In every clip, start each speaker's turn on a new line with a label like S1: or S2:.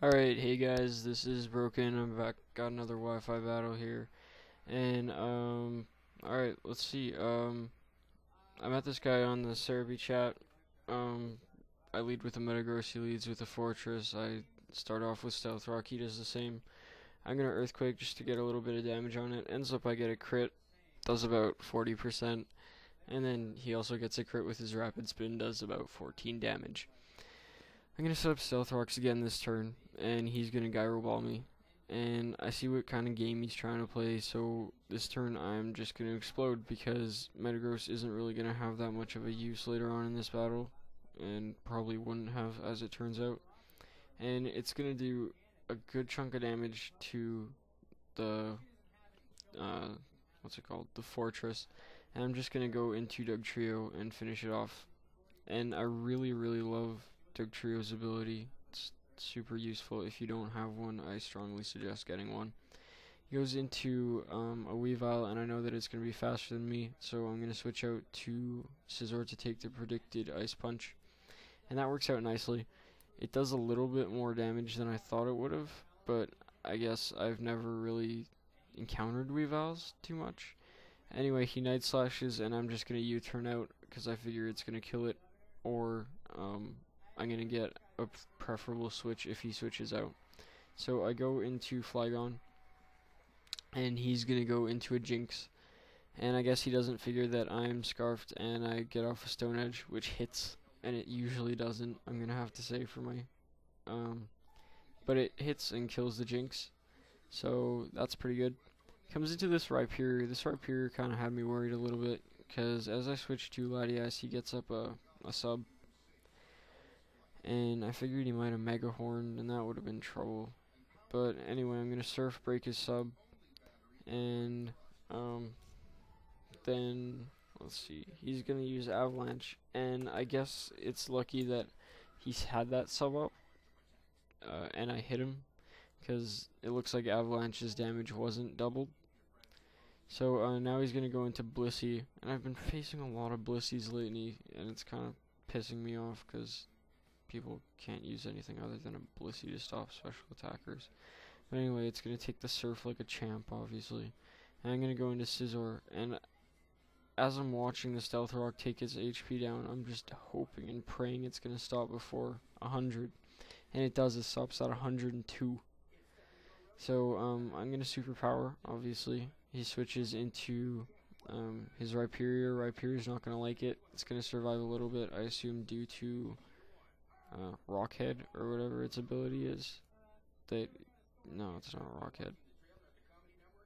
S1: Alright, hey guys, this is Broken. I'm back, got another Wi-Fi battle here. And, alright, let's see. I met this guy on the Cerebi chat. Um, I lead with a Metagross, he leads with a Fortress. I start off with Stealth Rock, he does the same. I'm gonna Earthquake just to get a little bit of damage on it. Ends up I get a crit, does about 40%. And then he also gets a crit with his Rapid Spin, does about 14 damage. I'm gonna set up Stealth Rocks again this turn, and he's gonna Gyro Ball me. And I see what kind of game he's trying to play, so this turn I'm just gonna Explode because Metagross isn't really gonna have that much of a use later on in this battle, and probably wouldn't have as it turns out. And it's gonna do a good chunk of damage to the, what's it called? The Fortress. And I'm just gonna go into Dugtrio and finish it off. And I really love Dugtrio's ability. It's super useful. If you don't have one, I strongly suggest getting one. He goes into a Weavile, and I know that it's going to be faster than me, so I'm going to switch out to Scizor to take the predicted Ice Punch. And that works out nicely. It does a little bit more damage than I thought it would have, but I guess I've never really encountered Weaviles too much. Anyway, he Night Slashes, and I'm just going to U-turn out because I figure it's going to kill it, or I'm going to get a preferable switch if he switches out. So I go into Flygon, and he's going to go into a Jinx. And I guess he doesn't figure that I'm Scarfed, and I get off a Stone Edge, which hits, and it usually doesn't, I'm going to have to say for my... but it hits and kills the Jinx, so that's pretty good. Comes into this Rhyperior. This Rhyperior kind of had me worried a little bit, because as I switch to Latias, he gets up a sub. And I figured he might have Mega Horned, and that would have been trouble. But anyway, I'm going to Surf, break his sub. And then, let's see, he's going to use Avalanche. And I guess it's lucky that he's had that sub up, and I hit him, because it looks like Avalanche's damage wasn't doubled. So now he's going to go into Blissey, and I've been facing a lot of Blisseys lately, and it's kind of pissing me off, because people can't use anything other than a Blissey to stop special attackers. But anyway, it's going to take the Surf like a champ, obviously. And I'm going to go into Scizor, and as I'm watching the Stealth Rock take its HP down, I'm just hoping and praying it's going to stop before 100. And it does, it stops at 102. So I'm going to Superpower, obviously. He switches into his Rhyperior. Rhyperior's not going to like it. It's going to survive a little bit, I assume, due to Rockhead, or whatever its ability is. No, it's not Rockhead.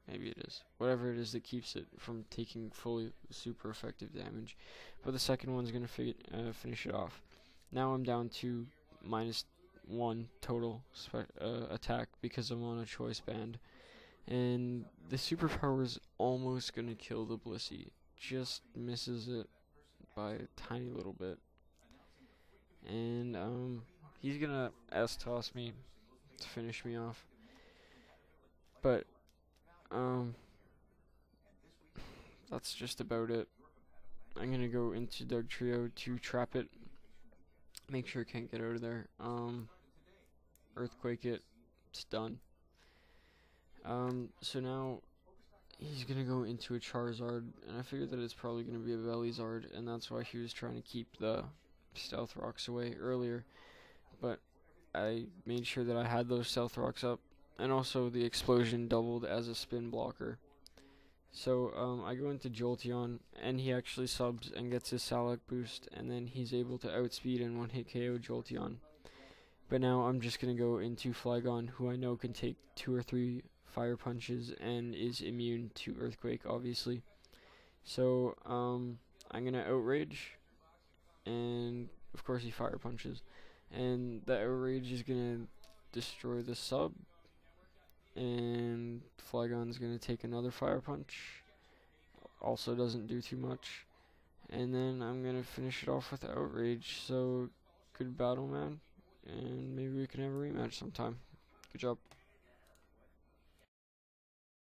S1: Maybe it is. Whatever it is that keeps it from taking fully super effective damage. But the second one's going to finish it off. Now I'm down to -1 total attack because I'm on a choice band. And the superpower is almost going to kill the Blissey. Just misses it by a tiny little bit. And he's going to S-toss me to finish me off. But that's just about it. I'm going to go into Dugtrio to trap it. Make sure it can't get out of there. Earthquake it. It's done. So now he's gonna go into a Charizard, and I figured that it's probably gonna be a Velizard, and that's why he was trying to keep the Stealth Rocks away earlier. But I made sure that I had those Stealth Rocks up, and also the Explosion doubled as a spin blocker. So I go into Jolteon, and he actually subs and gets his Salak boost, and then he's able to outspeed and one-hit KO Jolteon. But now I'm just going to go into Flygon, who I know can take 2 or 3 fire punches and is immune to Earthquake, obviously. So I'm going to Outrage, and of course he fire punches. And the Outrage is going to destroy the sub, and Flygon's going to take another fire punch. Also doesn't do too much. And then I'm going to finish it off with Outrage. So good battle, man. And maybe we can have a rematch sometime. Good job.